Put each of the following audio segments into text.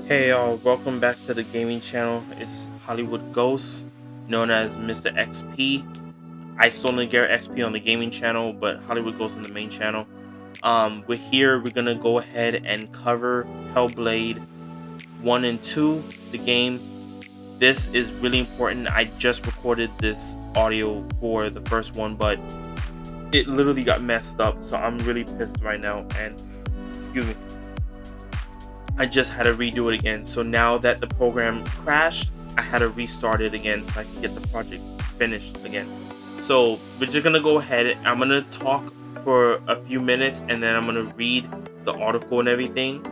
Hey y'all, welcome back to the gaming channel. It's Hollywood Ghost, known as Mr. XP. I still need Garrett XP on the gaming channel, but Hollywood Ghost on the main channel. We're gonna go ahead and cover Hellblade 1 and 2, the game. This is really important. I just recorded this audio for the first one, but it literally got messed up, so I'm really pissed right now, and excuse me. I just had to redo it again. So now that the program crashed, I had to restart it again so I can get the project finished again. So we're just gonna go ahead. I'm gonna talk for a few minutes and then I'm gonna read the article and everything.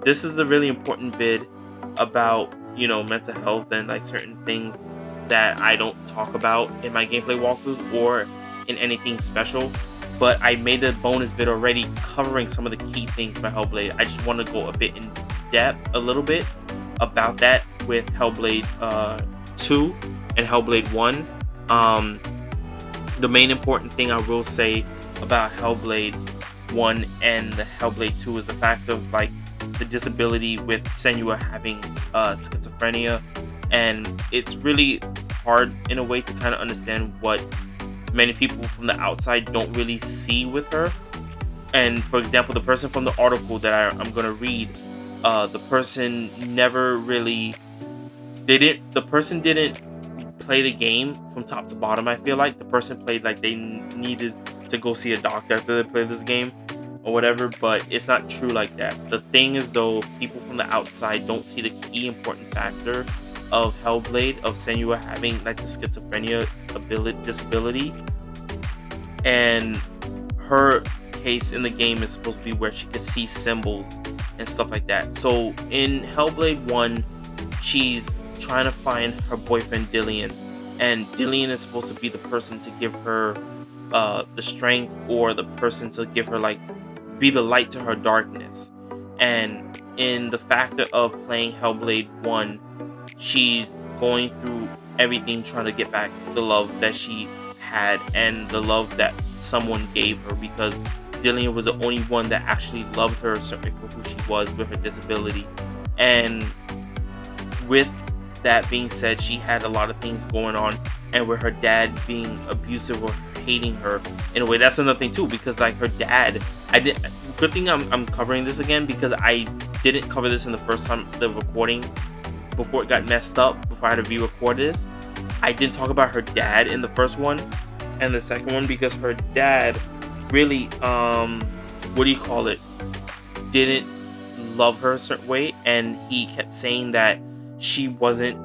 This is a really important vid about mental health and like certain things that I don't talk about in my gameplay walkthroughs or in anything special, but I made a bonus vid already covering some of the key things for Hellblade. I just want to go a bit in depth, a little bit about that with Hellblade 2 and Hellblade 1. The main important thing I will say about Hellblade 1 and the Hellblade 2 is the fact of like the disability with Senua having schizophrenia, and it's really hard in a way to kind of understand what many people from the outside don't really see with her. And for example, the person from the article that I'm going to read, the person never really the person didn't play the game from top to bottom. I feel like the person played like they needed to go see a doctor after they played this game or whatever, but it's not true like that. The thing is though, people from the outside don't see the key important factor of Hellblade, of Senua having like the schizophrenia disability, and her case in the game is supposed to be where she could see symbols and stuff like that. So in Hellblade 1, she's trying to find her boyfriend Dillian, and Dillian is supposed to be the person to give her the strength, or the person to give her like be the light to her darkness. And in the factor of playing Hellblade 1, she's going through everything trying to get back the love that she had and the love that someone gave her, because Dillian was the only one that actually loved her certainly for who she was with her disability. And with that being said, she had a lot of things going on, and with her dad being abusive or hating her in a way, that's another thing too, because like her dad, good thing I'm covering this again, because I didn't cover this in the first time the recording before it got messed up, before I had to re-record this. I didn't talk about her dad in the first one and the second one, because her dad really didn't love her a certain way, and he kept saying that she wasn't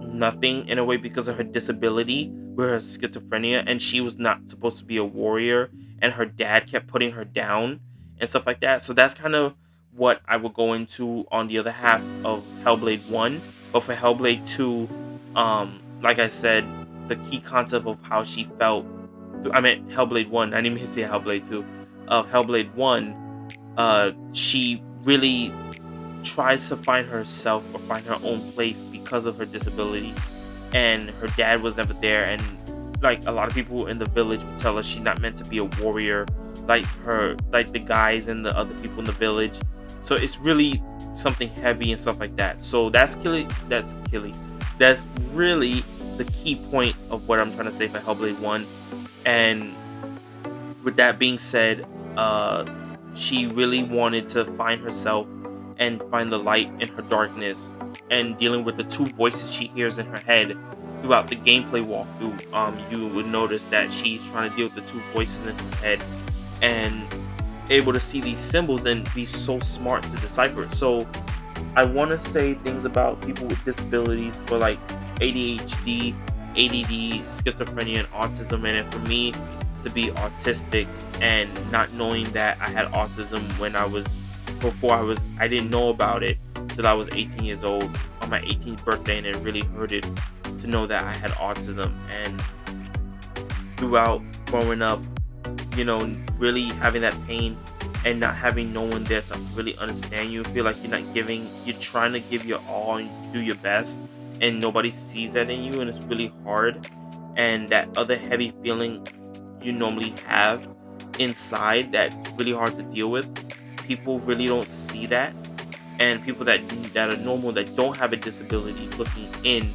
nothing in a way because of her disability with her schizophrenia, and she was not supposed to be a warrior, and her dad kept putting her down and stuff like that. So that's kind of what I will go into on the other half of Hellblade 1. But for Hellblade 2, like I said, the key concept of how she felt, I meant Hellblade 1, I didn't mean to say Hellblade 2, of Hellblade 1, she really tries to find herself or find her own place because of her disability, and her dad was never there, and like a lot of people in the village would tell her she's not meant to be a warrior like the guys and the other people in the village. So it's really something heavy and stuff like that. So that's really the key point of what I'm trying to say for Hellblade 1. And with that being said, she really wanted to find herself and find the light in her darkness, and dealing with the two voices she hears in her head throughout the gameplay walkthrough. You would notice that she's trying to deal with the two voices in her head and able to see these symbols and be so smart to decipher it. So I want to say things about people with disabilities for like ADHD, ADD, schizophrenia, and autism. And for me to be autistic and not knowing that I had autism I didn't know about it till I was 18 years old on my 18th birthday, and it really hurted to know that I had autism. And throughout growing up, really having that pain and not having no one there to really understand you, feel like you're trying to give your all and do your best, and nobody sees that in you, and it's really hard. And that other heavy feeling you normally have inside that's really hard to deal with, people really don't see that. and people that are normal, that don't have a disability, looking in,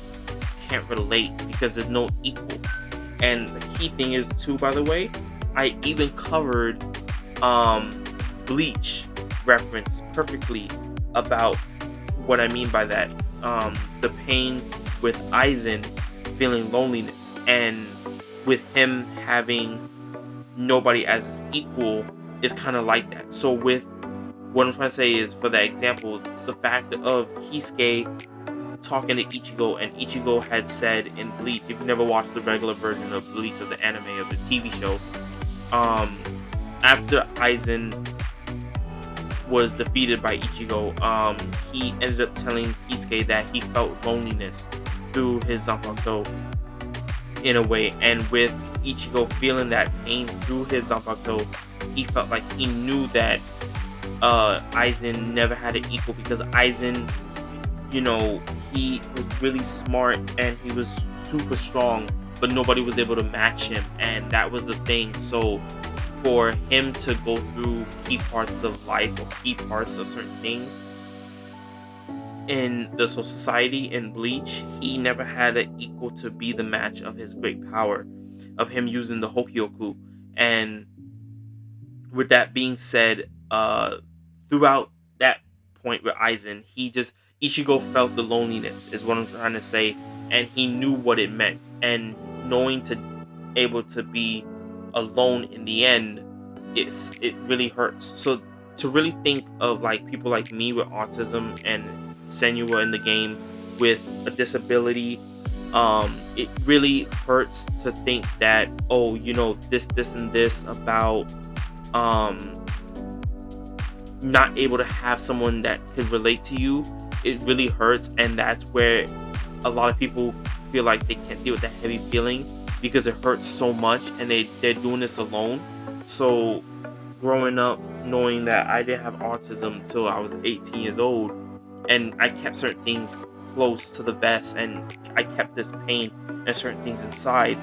can't relate because there's no equal. And the key thing is too, by the way, I even covered um Bleach reference perfectly about what I mean by that. The pain with Aizen feeling loneliness, and with him having nobody as his equal, is kind of like that. So with what I'm trying to say is, for that example, the fact of Kisuke talking to Ichigo, and Ichigo had said in Bleach, if you never watched the regular version of Bleach, of the anime, of the TV show, um, after Aizen was defeated by Ichigo, he ended up telling Kisuke that he felt loneliness through his Zanpakuto in a way, and with Ichigo feeling that pain through his Zanpakuto, he felt like he knew that Aizen never had an equal, because Aizen, he was really smart and he was super strong, but nobody was able to match him, and that was the thing. So for him to go through key parts of life, or key parts of certain things in the society in Bleach, he never had an equal to be the match of his great power, of him using the Hokyoku. And with that being said, throughout that point with Aizen, Ichigo felt the loneliness, is what I'm trying to say, and he knew what it meant. And knowing to able to be alone in the end, it really hurts. So to really think of like people like me with autism, and Senua in the game with a disability, it really hurts to think that, oh, this and this about um not able to have someone that could relate to you. It really hurts, and that's where a lot of people feel like they can't deal with that heavy feeling, because it hurts so much, and they're doing this alone. So growing up knowing that I didn't have autism till I was 18 years old, and I kept certain things close to the vest, and I kept this pain and certain things inside,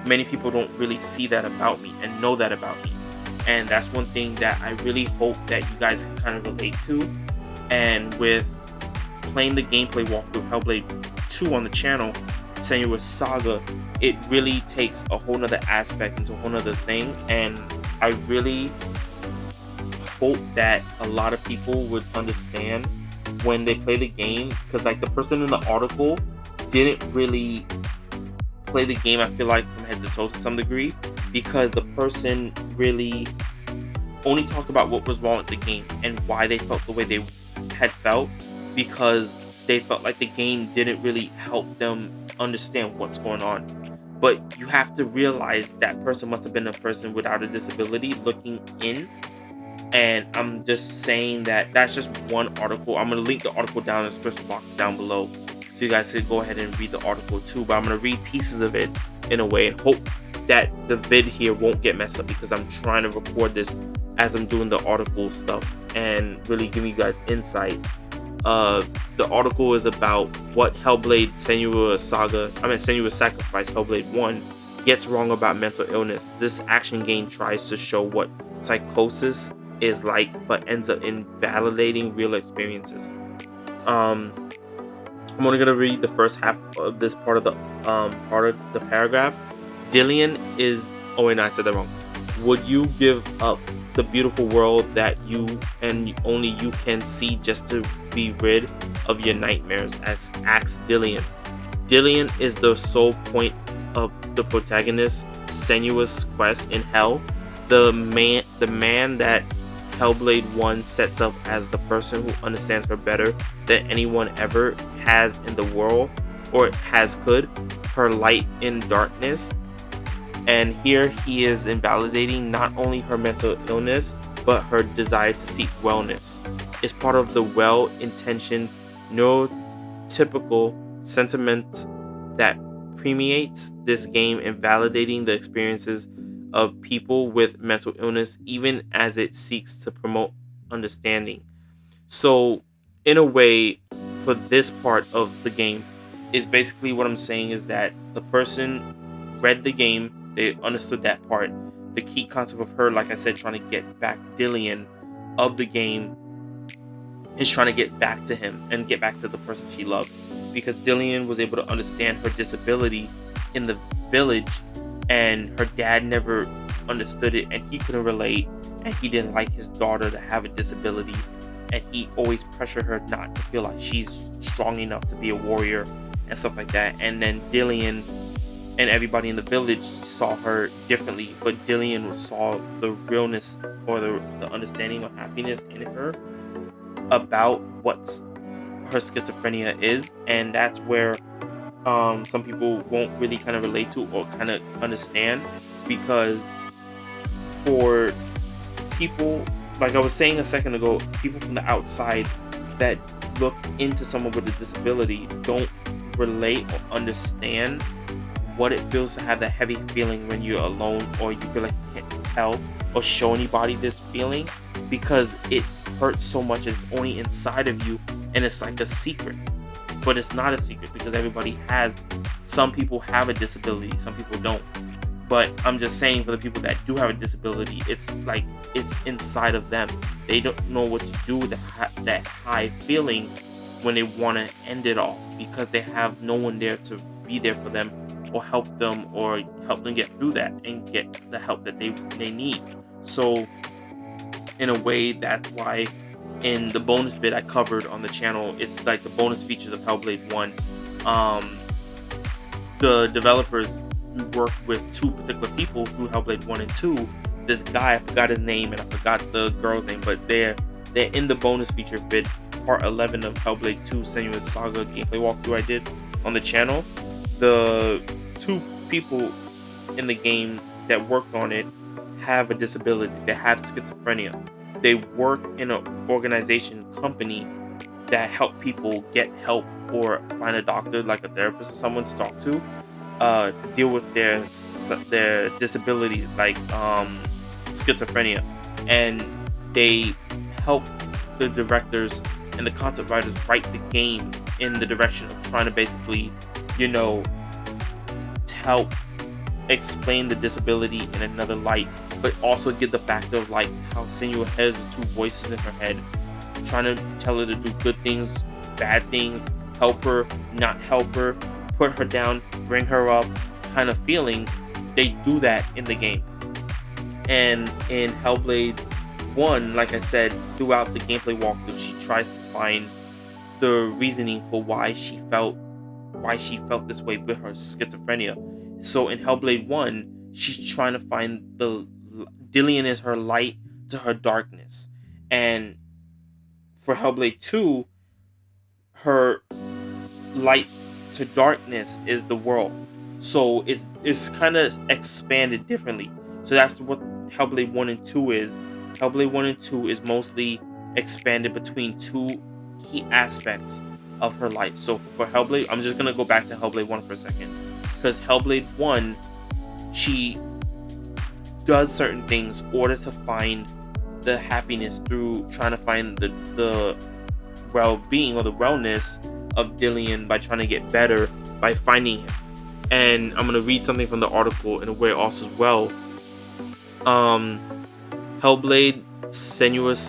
many people don't really see that about me and know that about me. And that's one thing that I really hope that you guys can kind of relate to. And with playing the gameplay walkthrough Hellblade 2 on the channel, Senua Saga, it really takes a whole nother aspect into a whole nother thing. And I really hope that a lot of people would understand when they play the game, because like the person in the article didn't really play the game, I feel like, from head to toe to some degree, because the person really only talked about what was wrong with the game and why they felt the way they had felt, because they felt like the game didn't really help them understand what's going on. But you have to realize that person must have been a person without a disability looking in. And I'm just saying that that's just one article. I'm going to link the article down in the description box down below, so you guys can go ahead and read the article too. But I'm going to read pieces of it in a way, and hope that the vid here won't get messed up, because I'm trying to record this as I'm doing the article stuff and really giving you guys insight. The article is about what Hellblade Senua Sacrifice Hellblade 1 gets wrong about mental illness. This action game tries to show what psychosis is like, but ends up invalidating real experiences. I'm only gonna read the first half of this part of the paragraph. Dillian is. Oh wait, no, I said that wrong. Would you give up the beautiful world that you and only you can see just to be rid of your nightmares? Asks Dillian. Dillian is the sole point of the protagonist Senua's quest in Hell. The man that Hellblade 1 sets up as the person who understands her better than anyone ever has in the world, or could, her light in darkness. And here he is invalidating not only her mental illness, but her desire to seek wellness. It's part of the well-intentioned, neurotypical sentiment that permeates this game, invalidating the experiences of people with mental illness, even as it seeks to promote understanding. So, in a way, for this part of the game, is basically what I'm saying is that the person read the game, they understood that part. The key concept of her, like I said, trying to get back Dillian of the game, is trying to get back to him and get back to the person she loves, because Dillian was able to understand her disability in the village, and her dad never understood it, and he couldn't relate, and he didn't like his daughter to have a disability, and he always pressured her not to feel like she's strong enough to be a warrior and stuff like that. And then Dillian and everybody in the village saw her differently, but Dillian saw the realness or the understanding of happiness in her about what's her schizophrenia is. And that's where some people won't really kind of relate to or kind of understand, because for people, like I was saying a second ago, people from the outside that look into someone with a disability don't relate or understand what it feels to have that heavy feeling when you're alone, or you feel like you can't tell or show anybody this feeling, because it hurts so much. It's only inside of you, and it's like a secret, but it's not a secret, because everybody has, some people have a disability, some people don't. But I'm just saying, for the people that do have a disability, it's like it's inside of them. They don't know what to do with that high feeling when they want to end it all, because they have no one there to be there for them or help them get through that and get the help that they need. So in a way, that's why in the bonus vid I covered on the channel, it's like the bonus features of Hellblade 1. The developers worked with two particular people through Hellblade 1 and 2. This guy, I forgot his name and I forgot the girl's name, but they're in the bonus feature vid, part 11 of Hellblade 2 Senua Saga gameplay walkthrough I did on the channel. The two people in the game that worked on it have a disability. They have schizophrenia. They work in an organization company that help people get help or find a doctor, like a therapist or someone to talk to deal with their disabilities, like schizophrenia. And they help the directors and the content writers write the game in the direction of trying to basically, help explain the disability in another light, but also give the factor of like how Senua has the two voices in her head, trying to tell her to do good things, bad things, help her, not help her, put her down, bring her up, kind of feeling. They do that in the game. And in Hellblade 1, like I said, throughout the gameplay walkthrough, she tries to find the reasoning for why she felt this way with her schizophrenia. So in Hellblade 1, she's trying to find Dillian is her light to her darkness. And for Hellblade 2, her light to darkness is the world. So it's kind of expanded differently. So that's what Hellblade 1 and 2 is. Hellblade 1 and 2 is mostly expanded between two key aspects of her life. So for Hellblade, I'm just going to go back to Hellblade 1 for a second. Because Hellblade 1, she does certain things in order to find the happiness through trying to find the well-being or the wellness of Dillian by trying to get better by finding him. And I'm going to read something from the article in a way also as well. Hellblade Senua's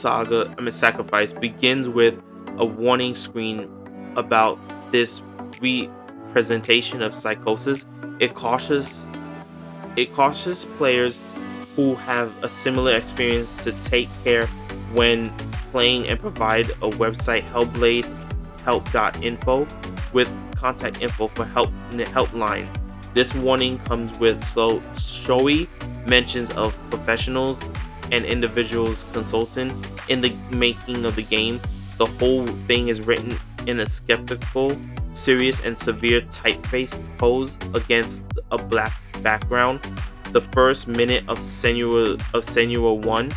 Sacrifice begins with a warning screen about this representation of psychosis. It cautions players who have a similar experience to take care when playing and provide a website, hellbladehelp.info, with contact info for helplines. This warning comes with showy mentions of professionals and individuals consultant in the making of the game. The whole thing is written in a skeptical, serious, and severe typeface pose against a black background. The first minute of Senua 1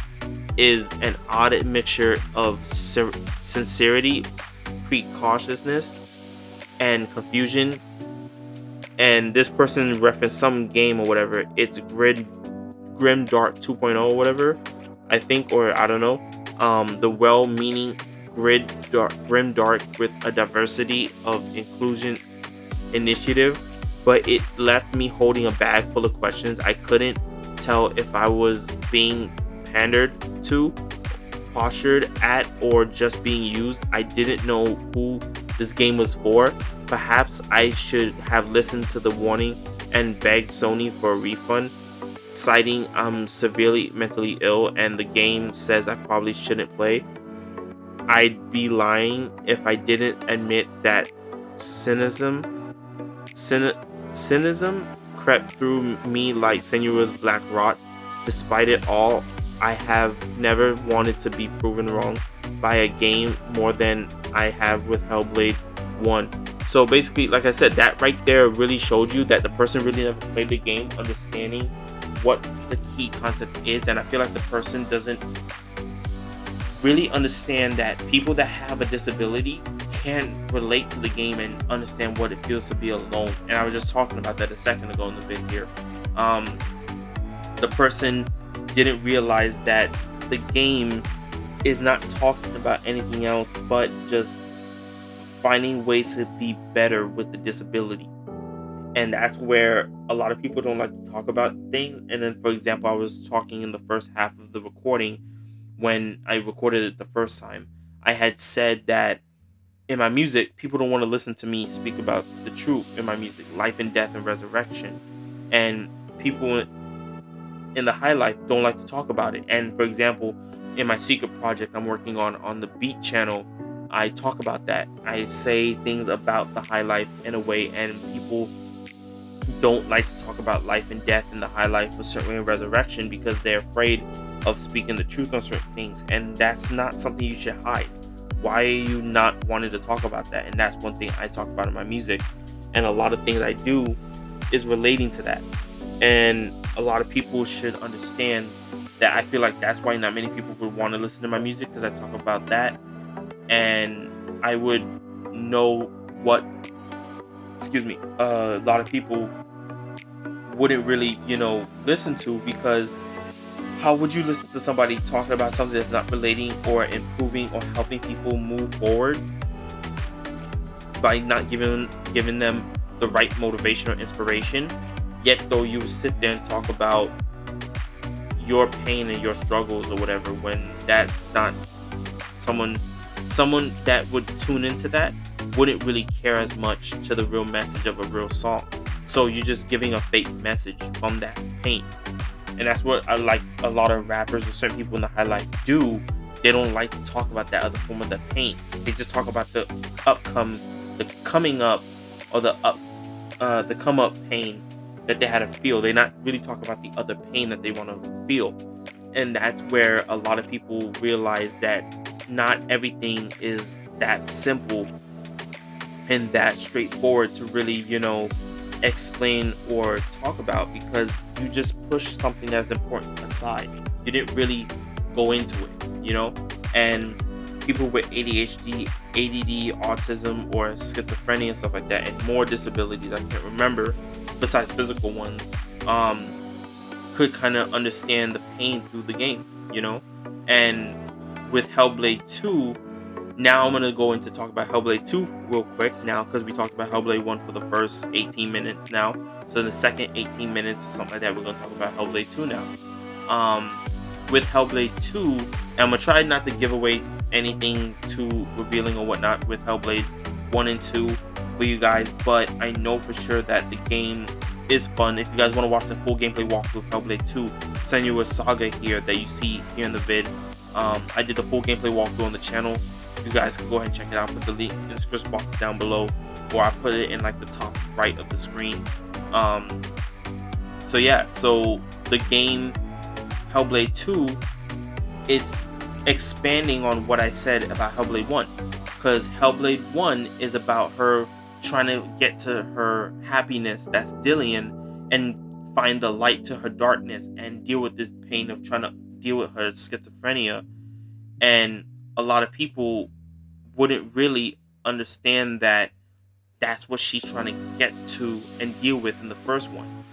is an odd mixture of sincerity, precautiousness, and confusion. And this person referenced some game or whatever. It's Grim Dark 2.0 or whatever, I think, or I don't know. The well-meaning grim dark with a diversity of inclusion initiative, but it left me holding a bag full of questions. I couldn't tell if I was being pandered to postured at or just being used. I didn't know who this game was for. Perhaps I should have listened to the warning and begged Sony for a refund, citing I'm severely mentally ill and the game says I probably shouldn't play. I'd be lying if I didn't admit that cynicism crept through me like Senua's black rot. Despite it all, I have never wanted to be proven wrong by a game more than I have with Hellblade 1. So basically, like I said, that right there really showed you that the person really never played the game, understanding what the key concept is. And I feel like the person doesn't really understand that people that have a disability can relate to the game and understand what it feels to be alone. And I was just talking about that a second ago in the vid here. The person didn't realize that the game is not talking about anything else but just finding ways to be better with the disability. And that's where a lot of people don't like to talk about things. And then, for example, I was talking in the first half of the recording when I recorded it the first time. I had said that in my music, people don't want to listen to me speak about the truth in my music, life and death and resurrection. And people in the high life don't like to talk about it. And for example, in my secret project I'm working on the Beat channel, I talk about that. I say things about the high life in a way, and people don't like to talk about life and death and the high life, or certainly resurrection, because they're afraid of speaking the truth on certain things. And that's not something you should hide. Why are you not wanting to talk about that? And that's one thing I talk about in my music, and a lot of things I do is relating to that. And a lot of people should understand that. I feel like that's why not many people would want to listen to my music, because I talk about that, and I would know what, a lot of people wouldn't really, listen to, because how would you listen to somebody talking about something that's not relating or improving or helping people move forward by not giving them the right motivation or inspiration? Yet though you sit there and talk about your pain and your struggles or whatever, when that's not someone that would tune into that wouldn't really care as much to the real message of a real song. So you're just giving a fake message from that pain. And that's what I like a lot of rappers or certain people in the highlight do. They don't like to talk about that other form of the pain. They just talk about the coming up, or the come up pain that they had to feel. They not really talk about the other pain that they want to feel. And that's where a lot of people realize that not everything is that simple and that straightforward to really, explain or talk about, because you just push something that's important aside. You didn't really go into it, and people with ADHD, ADD, autism, or schizophrenia and stuff like that, and more disabilities I can't remember besides physical ones, could kind of understand the pain through the game, And with Hellblade 2, now I'm going to go into talk about Hellblade 2 real quick now, because we talked about Hellblade 1 for the first 18 minutes now. So in the second 18 minutes or something like that, we're going to talk about Hellblade 2 now. With Hellblade 2, I'm going to try not to give away anything too revealing or whatnot with Hellblade 1 and 2 for you guys, but I know for sure that the game is fun. If you guys want to watch the full gameplay walkthrough of Hellblade 2, Senua Saga here that you see here in the vid. I did the full gameplay walkthrough on the channel. You guys can go ahead and check it out. Put the link in the description box down below, or I put it in like the top right of the screen. So the game Hellblade 2, it's expanding on what I said about Hellblade 1, because Hellblade 1 is about her trying to get to her happiness, that's Dillian, and find the light to her darkness and deal with this pain of trying to deal with her schizophrenia. And a lot of people wouldn't really understand that that's what she's trying to get to and deal with in the first one.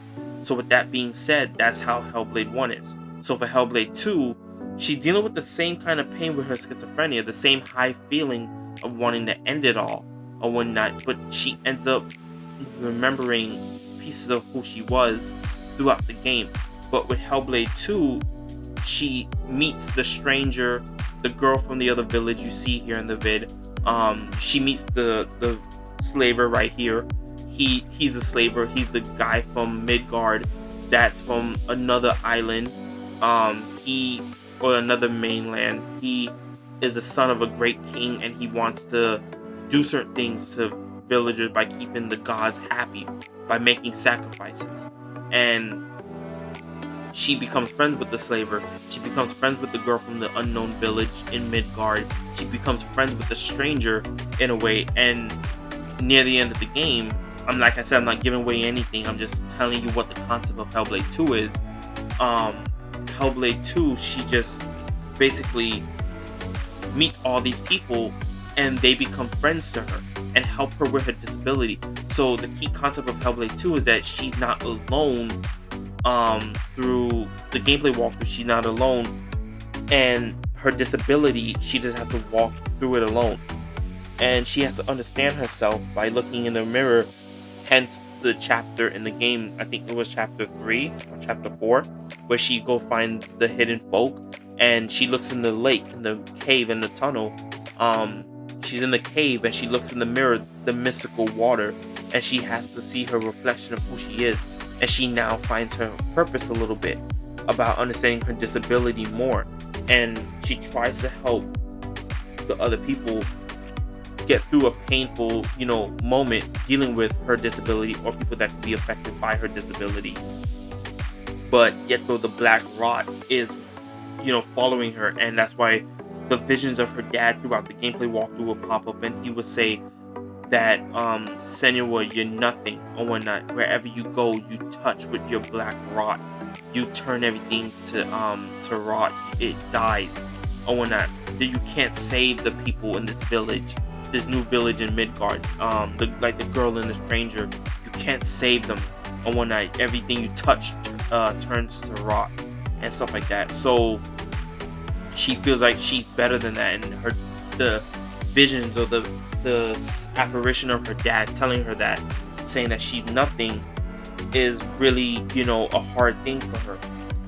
So with that being said, that's how Hellblade 1 is. So for Hellblade 2, she's dealing with the same kind of pain with her schizophrenia, the same high feeling of wanting to end it all or whatnot, but she ends up remembering pieces of who she was throughout the game. But with Hellblade 2, she meets the stranger the girl from the other village you see here in the vid. She meets the slaver right here. He's a slaver. He's the guy from Midgard. That's from another island. He or another mainland. He is the son of a great king, and he wants to do certain things to villagers by keeping the gods happy by making sacrifices. And she becomes friends with the slaver. She becomes friends with the girl from the unknown village in Midgard. She becomes friends with the stranger in a way. And near the end of the game, like I said, I'm not giving away anything. I'm just telling you what the concept of Hellblade 2 is. Hellblade 2, she just basically meets all these people and they become friends to her and help her with her disability. So the key concept of Hellblade 2 is that she's not alone. Through the gameplay walkthrough, she's not alone, and her disability, she doesn't have to walk through it alone, and she has to understand herself by looking in the mirror. Hence the chapter in the game, I think it was chapter 3 or chapter 4, where she finds the hidden folk, and she looks in the lake, in the cave, in the tunnel. She's in the cave and she looks in the mirror, the mystical water, and she has to see her reflection of who she is. And she now finds her purpose a little bit about understanding her disability more. And she tries to help the other people get through a painful, moment dealing with her disability or people that can be affected by her disability. But yet though the black rot is, following her, and that's why the visions of her dad throughout the gameplay walkthrough will pop up, and he would say that Senua, you're nothing or whatnot. Wherever you go, you touch with your black rot. You turn everything to rot. It dies or whatnot. That you can't save the people in this village, this new village in Midgard. The girl and the stranger. You can't save them or whatnot. Everything you touch turns to rot and stuff like that. So she feels like she's better than that, and the visions or the apparition of her dad telling her that, saying that she's nothing, is really, a hard thing for her.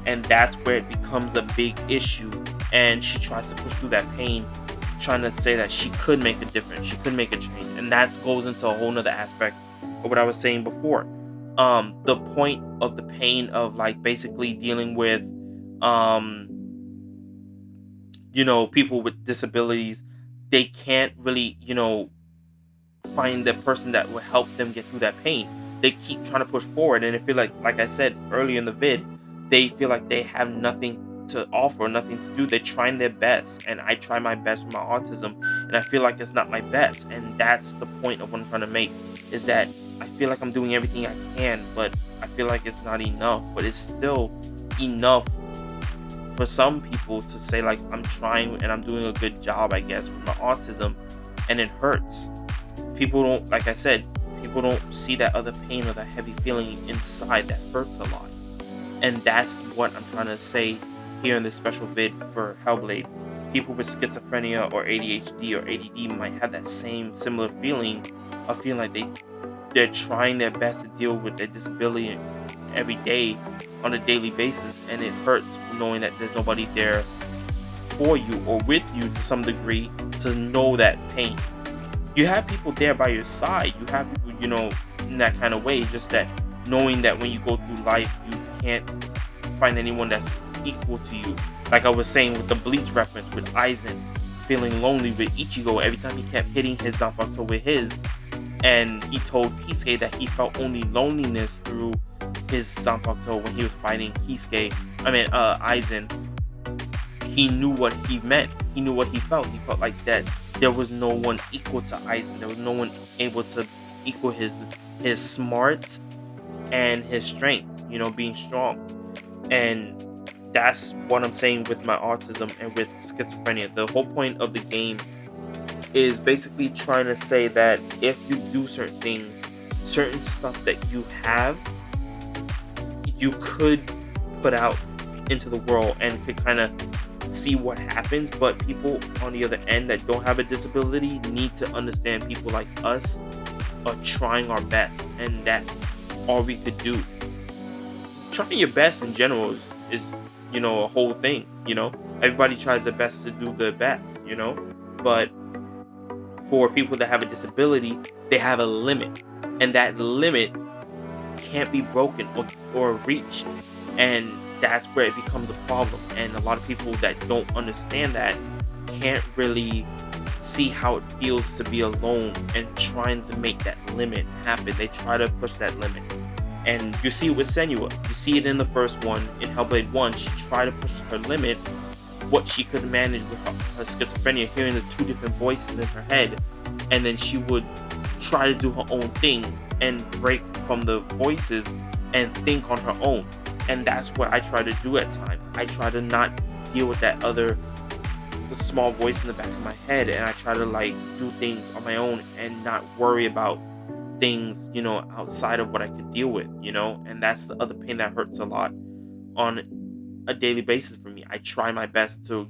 And that's where it becomes a big issue. And she tries to push through that pain, trying to say that she could make a difference, she could make a change. And that goes into a whole nother aspect of what I was saying before. The point of the pain of basically dealing with people with disabilities. They can't really, find the person that will help them get through that pain. They keep trying to push forward, and they feel like I said earlier in the vid, they feel like they have nothing to offer, nothing to do. They're trying their best, and I try my best with my autism, and I feel like it's not my best. And that's the point of what I'm trying to make, is that I feel like I'm doing everything I can, but I feel like it's not enough. But it's still enough for some people to say I'm trying and I'm doing a good job, I guess, with my autism. And it hurts. People don't, like I said, people don't see that other pain or that heavy feeling inside that hurts a lot. And that's what I'm trying to say here in this special vid for Hellblade. People with schizophrenia or ADHD or ADD might have that similar feeling of feeling like they're trying their best to deal with their disability every day on a daily basis, and it hurts knowing that there's nobody there for you or with you to some degree to know that pain. You have people there by your side, you have people, in that kind of way, just that knowing that when you go through life, you can't find anyone that's equal to you. Like I was saying with the Bleach reference, with Aizen feeling lonely with Ichigo every time he kept hitting his Zanpakuto with his, and he told Kisuke that he felt only loneliness through his Zanpakuto when he was fighting Aizen. He knew what he meant. He knew what he felt. He felt like that there was no one equal to Aizen. There was no one able to equal his smarts and his strength, being strong. And that's what I'm saying with my autism and with schizophrenia. The whole point of the game is basically trying to say that if you do certain things, certain stuff that you have, you could put out into the world and could kind of see what happens. But people on the other end that don't have a disability need to understand people like us are trying our best, and that's all we could do. Trying your best in general is a whole thing, everybody tries their best to do their best, but for people that have a disability, they have a limit, and that limit can't be broken or reached, and that's where it becomes a problem. And a lot of people that don't understand that can't really see how it feels to be alone and trying to make that limit happen. They try to push that limit, and you see it with Senua. You see it in the first one, in Hellblade 1. She tried to push her limit, what she could manage with her schizophrenia, hearing the two different voices in her head, and then she would try to do her own thing and break from the voices and think on her own. And that's what I try to do at times. I try to not deal with the small voice in the back of my head, and I try to do things on my own and not worry about things, outside of what I could deal with, and that's the other pain that hurts a lot on a daily basis for me. I try my best to,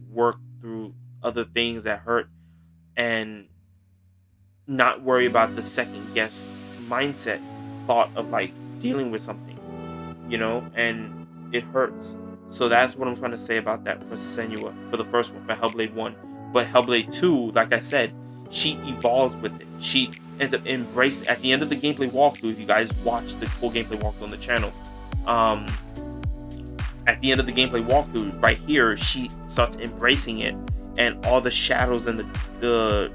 work through other things that hurt and not worry about the second guess mindset thought of dealing with something, and it hurts. So that's what I'm trying to say about that for Senua, for the first one, for Hellblade 1. But Hellblade 2, like I said, she evolves with it. She ends up embracing, at the end of the gameplay walkthrough, if you guys watch the full gameplay walkthrough on the channel, at the end of the gameplay walkthrough, right here, she starts embracing it, and all the shadows and the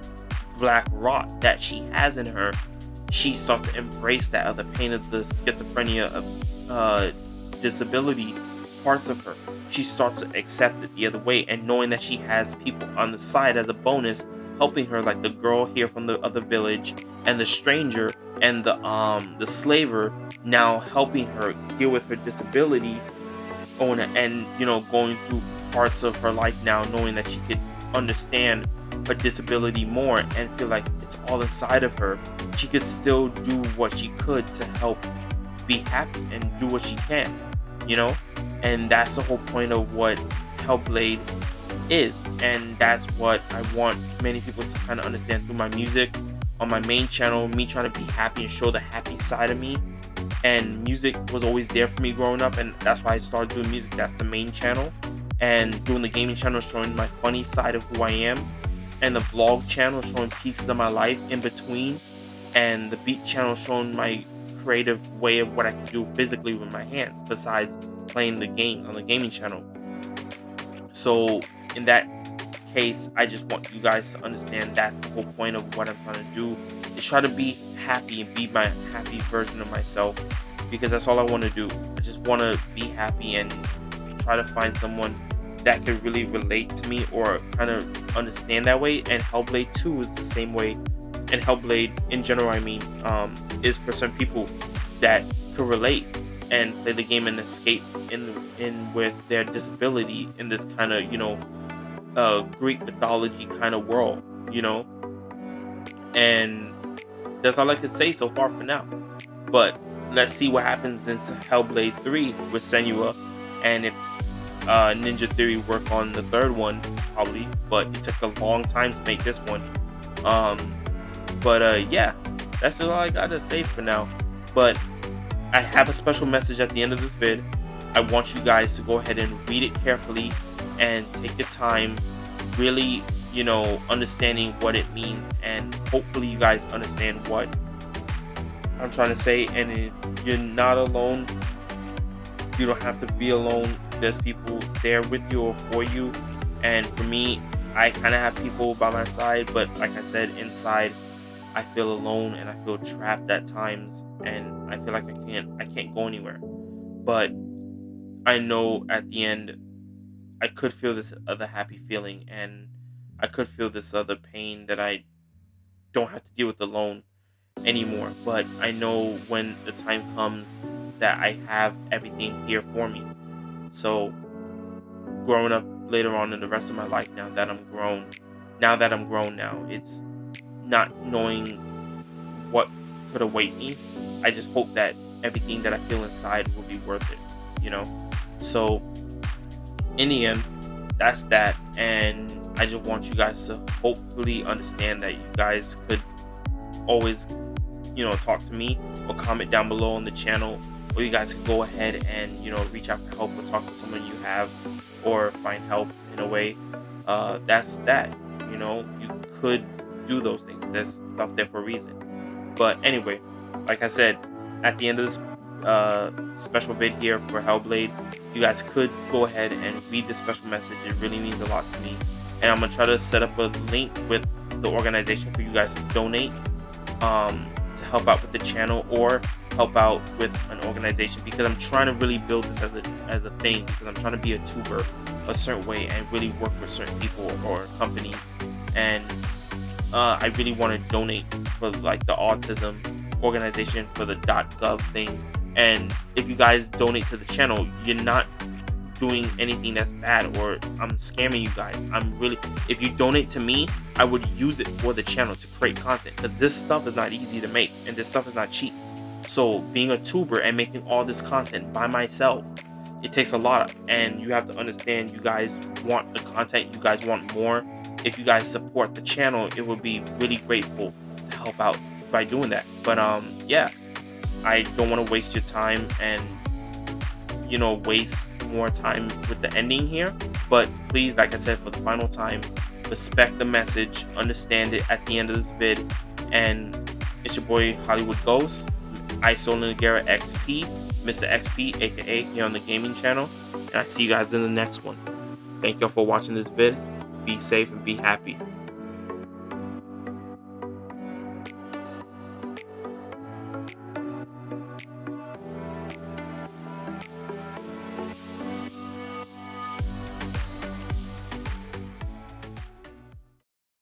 black rot that she has in her, she starts to embrace that of the pain of the schizophrenia of disability parts of her. She starts to accept it the other way, and knowing that she has people on the side as a bonus helping her, like the girl here from the other village, and the stranger, and the slaver, now helping her deal with her disability and going through parts of her life now, knowing that she could understand her disability more and feel like it's all inside of her. She could still do what she could to help be happy and do what she can, and that's the whole point of what Hellblade is. And that's what I want many people to kind of understand through my music on my main channel, me trying to be happy and show the happy side of me. And music was always there for me growing up, and that's why I started doing music. That's the main channel. And doing the gaming channel, showing my funny side of who I am, and the vlog channel showing pieces of my life in between, and the beat channel showing my creative way of what I can do physically with my hands besides playing the game on the gaming channel. So in that case, I just want you guys to understand that's the whole point of what I'm trying to do, is try to be happy and be my happy version of myself, because that's all I want to do. I just want to be happy and try to find someone that could really relate to me or kind of understand that way. And Hellblade 2 is the same way, and Hellblade in general, is for some people that could relate and play the game and escape in with their disability in this kind of Greek mythology kind of world, and that's all I can say so far for now. But let's see what happens in Hellblade 3 with Senua, and if Ninja Theory work on the third one, probably, but it took a long time to make this one. Yeah, that's just all I gotta say for now. But I have a special message at the end of this vid. I want you guys to go ahead and read it carefully and take your time, really, understanding what it means, and hopefully you guys understand what I'm trying to say. And if you're not alone, you don't have to be alone. There's people there with you or for you. And for me, I kind of have people by my side, but like I said, inside I feel alone and I feel trapped at times, and I feel like I can't go anywhere. But I know at the end I could feel this other happy feeling, and I could feel this other pain that I don't have to deal with alone anymore. But I know when the time comes that I have everything here for me. So growing up later on in the rest of my life, now that I'm grown now, it's not knowing what could await me. I just hope that everything that I feel inside will be worth it, So in the end, that's that. And I just want you guys to hopefully understand that you guys could always, talk to me or comment down below on the channel, or you guys can go ahead and, reach out for help or talk to someone you have, or find help in a way, that's that. You could do those things. There's stuff there for a reason. But anyway, like I said, at the end of this special vid here for Hellblade, you guys could go ahead and read this special message. It really means a lot to me. And I'm gonna try to set up a link with the organization for you guys to donate, to help out with the channel or help out with an organization, because I'm trying to really build this as a thing, because I'm trying to be a tuber a certain way and really work with certain people or companies. And I really want to donate for like the autism organization for the .gov thing. And if you guys donate to the channel, you're not doing anything that's bad or I'm scamming you guys. If you donate to me, I would use it for the channel to create content, because this stuff is not easy to make and this stuff is not cheap. So being a tuber and making all this content by myself, it takes a lot, and you have to understand, you guys want the content, you guys want more. If you guys support the channel, it would be really grateful to help out by doing that. But yeah, I don't want to waste your time and waste more time with the ending here. But please, like I said, for the final time, respect the message, understand it at the end of this vid. And it's your boy Hollywood Ghost, Isoligera XP, Mr. XP, aka here on the gaming channel. And I see you guys in the next one. Thank y'all for watching this vid. Be safe and be happy.